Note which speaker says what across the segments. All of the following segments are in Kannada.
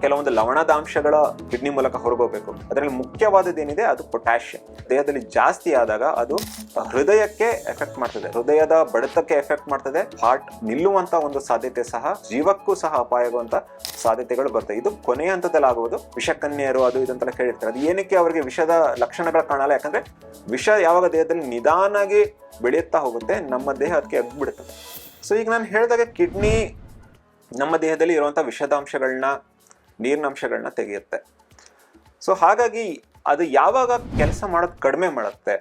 Speaker 1: ಕೆಲವೊಂದು ಲವಣದಾಂಶಗಳ ಕಿಡ್ನಿ ಮೂಲಕ ಹೊರಗೋಗ್ಬೇಕು. ಅದರಲ್ಲಿ ಮುಖ್ಯವಾದದ್ದೇನಿದೆ ಅದು ಪೊಟ್ಯಾಷಿಯಂ. ದೇಹದಲ್ಲಿ ಜಾಸ್ತಿ ಆದಾಗ ಅದು ಹೃದಯಕ್ಕೆ ಎಫೆಕ್ಟ್ ಮಾಡ್ತದೆ, ಹೃದಯದ ಬಡಿತಕ್ಕೆ ಎಫೆಕ್ಟ್ ಮಾಡ್ತದೆ, ಹಾರ್ಟ್ ನಿಲ್ಲುವಂತ ಒಂದು ಸಾಧ್ಯತೆ ಸಹ, ಜೀವಕ್ಕೂ ಸಹ ಅಪಾಯ ಆಗುವಂತ ಸಾಧ್ಯತೆಗಳು ಬರ್ತವೆ. ಇದು ಕೊನೆಯ ಹಂತದಲ್ಲಿ ಆಗುವುದು. ವಿಷಕನ್ಯರು ಅದು ಇದಂತೆಲ್ಲ ಕೇಳಿರ್ತಾರೆ. ಅದು ಏನಕ್ಕೆ ಅವರಿಗೆ ವಿಷದ ಲಕ್ಷಣಗಳು ಕಾಣಲ್ಲ? ಯಾಕಂದ್ರೆ ವಿಷ ಯಾವಾಗ ದೇಹದಲ್ಲಿ ನಿಧಾನಾಗಿ ಬೆಳೆಯುತ್ತಾ ಹೋಗುತ್ತೆ, ನಮ್ಮ ದೇಹ ಅದಕ್ಕೆ ಅಗ್ಬಿಡುತ್ತದೆ. ಸೊ ಈಗ ನಾನು ಹೇಳಿದಾಗ ಕಿಡ್ನಿ ನಮ್ಮ ದೇಹದಲ್ಲಿ ಇರುವಂಥ ವಿಷದಾಂಶಗಳನ್ನ, ನೀರಿನಂಶಗಳನ್ನ ತೆಗೆಯುತ್ತೆ. ಸೊ ಹಾಗಾಗಿ ಅದು ಯಾವಾಗ ಕೆಲಸ ಮಾಡೋದು ಕಡಿಮೆ ಮಾಡುತ್ತೆ,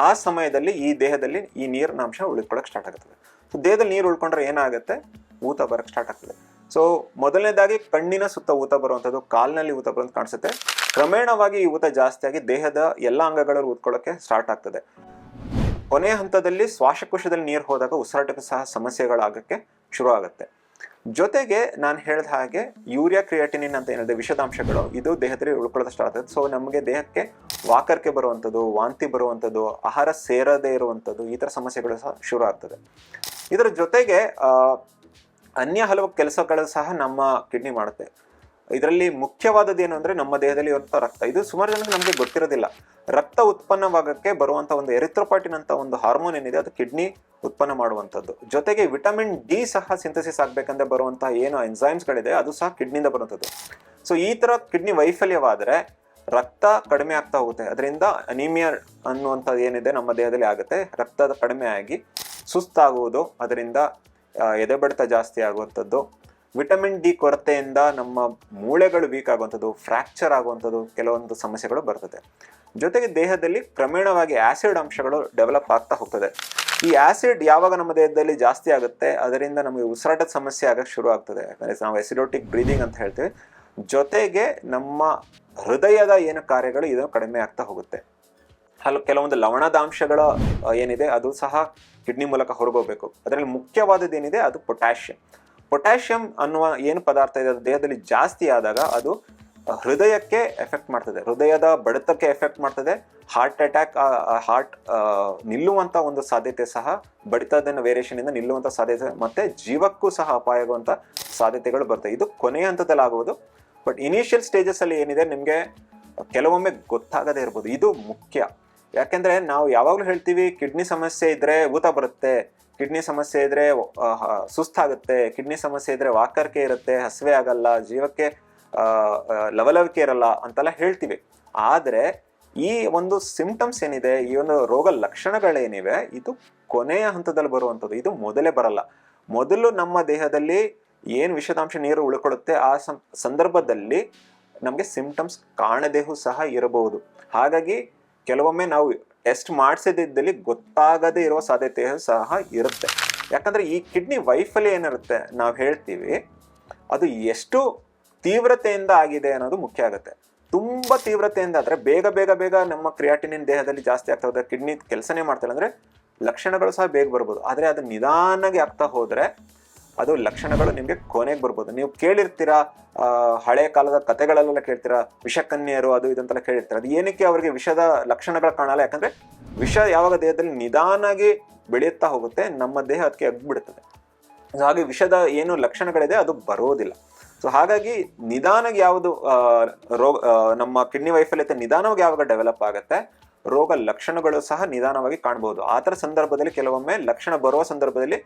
Speaker 1: ಆ ಸಮಯದಲ್ಲಿ ಈ ದೇಹದಲ್ಲಿ ಈ ನೀರಿನ ಅಂಶ ಉಳ್ಕೊಳ್ಳೋಕೆ ಸ್ಟಾರ್ಟ್ ಆಗುತ್ತದೆ. ಸೊ ದೇಹದಲ್ಲಿ ನೀರು ಉಳ್ಕೊಂಡ್ರೆ ಏನಾಗುತ್ತೆ? ಊತ ಬರೋಕ್ಕೆ ಸ್ಟಾರ್ಟ್ ಆಗ್ತದೆ. ಸೊ ಮೊದಲನೇದಾಗಿ ಕಣ್ಣಿನ ಸುತ್ತ ಊತ ಬರುವಂಥದ್ದು, ಕಾಲಿನಲ್ಲಿ ಊತ ಬರೋದು ಕಾಣಿಸುತ್ತೆ. ಕ್ರಮೇಣವಾಗಿ ಈ ಊತ ಜಾಸ್ತಿ ಆಗಿ ದೇಹದ ಎಲ್ಲ ಅಂಗಗಳಲ್ಲಿ ಊದ್ಕೊಳ್ಳೋಕೆ ಸ್ಟಾರ್ಟ್ ಆಗ್ತದೆ. ಕೊನೆಯ ಹಂತದಲ್ಲಿ ಶ್ವಾಸಕೋಶದಲ್ಲಿ ನೀರು ಹೋದಾಗ ಉಸಿರಾಟಕ್ಕೆ ಸಹ ಸಮಸ್ಯೆಗಳಾಗಕ್ಕೆ ಶುರು ಆಗುತ್ತೆ. ಜೊತೆಗೆ ನಾನು ಹೇಳಿದ ಹಾಗೆ ಯೂರಿಯಾ ಕ್ರಿಯಾಟಿನಿನ್ ಅಂತ ಏನಿದೆ ವಿಷದಾಂಶಗಳು, ಇದು ದೇಹದಲ್ಲಿ ಉಳ್ಕೊಳ್ಳೋದು ಸ್ಟಾರ್ಟ್ ಆಗುತ್ತೆ. ಸೊ ನಮಗೆ ದೇಹಕ್ಕೆ ವಾಕರಿಕೆ ಬರುವಂಥದ್ದು, ವಾಂತಿ ಬರುವಂಥದ್ದು, ಆಹಾರ ಸೇರದೇ ಇರುವಂಥದ್ದು, ಈ ಥರ ಸಮಸ್ಯೆಗಳು ಸಹ ಶುರು ಆಗ್ತದೆ. ಇದರ ಜೊತೆಗೆ ಅನ್ಯ ಹಲವು ಕೆಲಸಗಳು ಸಹ ನಮ್ಮ ಕಿಡ್ನಿ ಮಾಡುತ್ತೆ. ಇದರಲ್ಲಿ ಮುಖ್ಯವಾದದ್ದು ಏನು ಅಂದರೆ ನಮ್ಮ ದೇಹದಲ್ಲಿ ಇರುವಂಥ ರಕ್ತ. ಇದು ಸುಮಾರು ಜನಕ್ಕೆ ನಮಗೆ ಗೊತ್ತಿರೋದಿಲ್ಲ. ರಕ್ತ ಉತ್ಪನ್ನವಾಗಕ್ಕೆ ಬರುವಂಥ ಒಂದು ಎರಿಥ್ರೋಪಾಯ್ಟಿನ್ ಅಂತ ಒಂದು ಹಾರ್ಮೋನ್ ಏನಿದೆ, ಅದು ಕಿಡ್ನಿ ಉತ್ಪನ್ನ ಮಾಡುವಂಥದ್ದು. ಜೊತೆಗೆ ವಿಟಮಿನ್ ಡಿ ಸಹ ಸಿಂಥಸಿಸ್ ಆಗಬೇಕಂದ್ರೆ ಬರುವಂತಹ ಏನು ಎನ್ಸೈಮ್ಸ್ಗಳಿದೆ, ಅದು ಸಹ ಕಿಡ್ನಿಯಿಂದ ಬರುವಂಥದ್ದು. ಸೊ ಈ ಥರ ಕಿಡ್ನಿ ವೈಫಲ್ಯವಾದರೆ ರಕ್ತ ಕಡಿಮೆ ಆಗ್ತಾ ಹೋಗುತ್ತೆ. ಅದರಿಂದ ಅನಿಮಿಯಾ ಅನ್ನುವಂಥದ್ದು ಏನಿದೆ ನಮ್ಮ ದೇಹದಲ್ಲಿ ಆಗುತ್ತೆ. ರಕ್ತದ ಕಡಿಮೆ ಆಗಿ ಸುಸ್ತಾಗುವುದು, ಅದರಿಂದ ಎದೆ ಬಡಿತ ಜಾಸ್ತಿ ಆಗುವಂಥದ್ದು, ವಿಟಮಿನ್ ಡಿ ಕೊರತೆಯಿಂದ ನಮ್ಮ ಮೂಳೆಗಳು ವೀಕ್ ಆಗುವಂಥದ್ದು, ಫ್ರ್ಯಾಕ್ಚರ್ ಆಗುವಂಥದ್ದು, ಕೆಲವೊಂದು ಸಮಸ್ಯೆಗಳು ಬರ್ತದೆ. ಜೊತೆಗೆ ದೇಹದಲ್ಲಿ ಕ್ರಮೇಣವಾಗಿ ಆ್ಯಸಿಡ್ ಅಂಶಗಳು ಡೆವಲಪ್ ಆಗ್ತಾ ಹೋಗ್ತದೆ. ಈ ಆ್ಯಸಿಡ್ ಯಾವಾಗ ನಮ್ಮ ದೇಹದಲ್ಲಿ ಜಾಸ್ತಿ ಆಗುತ್ತೆ, ಅದರಿಂದ ನಮಗೆ ಉಸಿರಾಟದ ಸಮಸ್ಯೆ ಆಗಕ್ಕೆ ಶುರು ಆಗ್ತದೆ. ಯಾಕಂದರೆ ನಾವು ಎಸಿಡೋಟಿಕ್ ಬ್ರೀದಿಂಗ್ ಅಂತ ಹೇಳ್ತೀವಿ. ಜೊತೆಗೆ ನಮ್ಮ ಹೃದಯದ ಏನು ಕಾರ್ಯಗಳು ಇದು ಕಡಿಮೆ ಆಗ್ತಾ ಹೋಗುತ್ತೆ. ಕೆಲವೊಂದು ಲವಣದಾಂಶಗಳ ಏನಿದೆ ಅದು ಸಹ ಕಿಡ್ನಿ ಮೂಲಕ ಹೊರಗೋಗ್ಬೇಕು. ಅದರಲ್ಲಿ ಮುಖ್ಯವಾದದ್ದೇನಿದೆ ಅದು ಪೊಟ್ಯಾಷಿಯಂ. ಪೊಟ್ಯಾಷಿಯಂ ಅನ್ನುವ ಏನು ಪದಾರ್ಥ ಇದೆ, ಅದು ದೇಹದಲ್ಲಿ ಜಾಸ್ತಿ ಆದಾಗ ಅದು ಹೃದಯಕ್ಕೆ ಎಫೆಕ್ಟ್ ಮಾಡ್ತದೆ, ಹೃದಯದ ಬಡಿತಕ್ಕೆ ಎಫೆಕ್ಟ್ ಮಾಡ್ತದೆ, ಹಾರ್ಟ್ ಅಟ್ಯಾಕ್, ಹಾರ್ಟ್ ನಿಲ್ಲುವಂಥ ಒಂದು ಸಾಧ್ಯತೆ ಸಹ, ಬಡಿತದ ವೇರಿಯೇಷನಿಂದ ನಿಲ್ಲುವಂಥ ಸಾಧ್ಯತೆ, ಮತ್ತು ಜೀವಕ್ಕೂ ಸಹ ಅಪಾಯ ಆಗುವಂಥ ಸಾಧ್ಯತೆಗಳು ಬರ್ತವೆ. ಇದು ಕೊನೆಯ ಹಂತದಲ್ಲಿ ಆಗುವುದು. ಬಟ್ ಇನಿಷಿಯಲ್ ಸ್ಟೇಜಸ್ಸಲ್ಲಿ ಏನಿದೆ ನಿಮಗೆ ಕೆಲವೊಮ್ಮೆ ಗೊತ್ತಾಗದೇ ಇರ್ಬೋದು. ಇದು ಮುಖ್ಯ. ಯಾಕೆಂದರೆ ನಾವು ಯಾವಾಗಲೂ ಹೇಳ್ತೀವಿ ಕಿಡ್ನಿ ಸಮಸ್ಯೆ ಇದ್ದರೆ ಊತ ಬರುತ್ತೆ, ಕಿಡ್ನಿ ಸಮಸ್ಯೆ ಇದ್ದರೆ ಸುಸ್ತಾಗುತ್ತೆ, ಕಿಡ್ನಿ ಸಮಸ್ಯೆ ಇದ್ದರೆ ವಾಕರಿಕೆ ಇರುತ್ತೆ, ಹಸಿವೆ ಆಗಲ್ಲ, ಜೀವಕ್ಕೆ ಲವಲವಿಕೆ ಇರಲ್ಲ ಅಂತೆಲ್ಲ ಹೇಳ್ತೀವಿ. ಆದರೆ ಈ ಒಂದು ಸಿಂಪ್ಟಮ್ಸ್ ಏನಿದೆ, ಈ ಒಂದು ರೋಗ ಲಕ್ಷಣಗಳೇನಿವೆ, ಇದು ಕೊನೆಯ ಹಂತದಲ್ಲಿ ಬರುವಂಥದ್ದು. ಇದು ಮೊದಲೇ ಬರಲ್ಲ. ಮೊದಲು ನಮ್ಮ ದೇಹದಲ್ಲಿ ಏನು ವಿಷದಾಂಶ ನೀರು ಉಳ್ಕೊಳ್ಳುತ್ತೆ, ಆ ಸಂದರ್ಭದಲ್ಲಿ ನಮಗೆ ಸಿಂಪ್ಟಮ್ಸ್ ಕಾಣದೇಹೂ ಸಹ ಇರಬಹುದು. ಹಾಗಾಗಿ ಕೆಲವೊಮ್ಮೆ ನಾವು ಟೆಸ್ಟ್ ಮಾಡಿಸದಿದ್ದಲ್ಲಿ ಗೊತ್ತಾಗದೇ ಇರುವ ಸಾಧ್ಯತೆಯೂ ಸಹ ಇರುತ್ತೆ. ಯಾಕಂದರೆ ಈ ಕಿಡ್ನಿ ವೈಫಲ್ಯ ಏನಿರುತ್ತೆ, ನಾವು ಹೇಳ್ತೀವಿ ಅದು ಎಷ್ಟು ತೀವ್ರತೆಯಿಂದ ಆಗಿದೆ ಅನ್ನೋದು ಮುಖ್ಯ ಆಗುತ್ತೆ. ತುಂಬ ತೀವ್ರತೆಯಿಂದ ಆದರೆ ಬೇಗ ಬೇಗ ಬೇಗ ನಮ್ಮ ಕ್ರಿಯಾಟಿನಿನ್ ದೇಹದಲ್ಲಿ ಜಾಸ್ತಿ ಆಗ್ತಾ ಹೋದರೆ, ಕಿಡ್ನಿ ಕೆಲಸನೇ ಮಾಡ್ತಿಲ್ಲ ಅಂದರೆ ಲಕ್ಷಣಗಳು ಸಹ ಬೇಗ ಬರ್ಬೋದು. ಆದರೆ ಅದು ನಿಧಾನಾಗಿ ಆಗ್ತಾ ಹೋದರೆ ಅದು ಲಕ್ಷಣಗಳು ನಿಮಗೆ ಕೊನೆಗೆ ಬರ್ಬೋದು. ನೀವು ಕೇಳಿರ್ತೀರಾ, ಹಳೆ ಕಾಲದ ಕಥೆಗಳಲ್ಲೆಲ್ಲ ಕೇಳ್ತೀರಾ, ವಿಷಕನ್ಯರು ಅದು ಇದಂತೆಲ್ಲ ಕೇಳಿರ್ತೀರ. ಅದು ಏನಕ್ಕೆ ಅವರಿಗೆ ವಿಷದ ಲಕ್ಷಣಗಳು ಕಾಣಲ್ಲ? ಯಾಕಂದರೆ ವಿಷ ಯಾವಾಗ ದೇಹದಲ್ಲಿ ನಿಧಾನಾಗಿ ಬೆಳೆಯುತ್ತಾ ಹೋಗುತ್ತೆ, ನಮ್ಮ ದೇಹ ಅದಕ್ಕೆ ಅಗ್ಬಿಡುತ್ತದೆ. ಹಾಗೆ ವಿಷದ ಏನು ಲಕ್ಷಣಗಳಿದೆ ಅದು ಬರೋದಿಲ್ಲ. ಸೊ ಹಾಗಾಗಿ ನಿಧಾನಾಗಿ ಯಾವುದು ರೋಗ, ನಮ್ಮ ಕಿಡ್ನಿ ವೈಫಲ್ಯತೆ ನಿಧಾನವಾಗಿ ಯಾವಾಗ ಡೆವಲಪ್ ಆಗುತ್ತೆ, ರೋಗ ಲಕ್ಷಣಗಳು ಸಹ ನಿಧಾನವಾಗಿ ಕಾಣ್ಬೋದು. ಆ ಥರ ಸಂದರ್ಭದಲ್ಲಿ ಕೆಲವೊಮ್ಮೆ ಲಕ್ಷಣ ಬರುವ ಸಂದರ್ಭದಲ್ಲಿ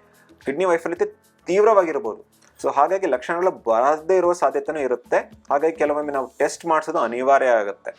Speaker 1: ಕಿಡ್ನಿ ವೈಫಲ್ಯತೆ ತೀವ್ರವಾಗಿರ್ಬೋದು. ಸೊ ಹಾಗಾಗಿ ಲಕ್ಷಣಗಳು ಬರದೇ ಇರುವ ಸಾಧ್ಯತೆನೂ ಇರುತ್ತೆ. ಹಾಗಾಗಿ ಕೆಲವೊಮ್ಮೆ ನಾವು ಟೆಸ್ಟ್ ಮಾಡಿಸೋದು ಅನಿವಾರ್ಯ ಆಗುತ್ತೆ.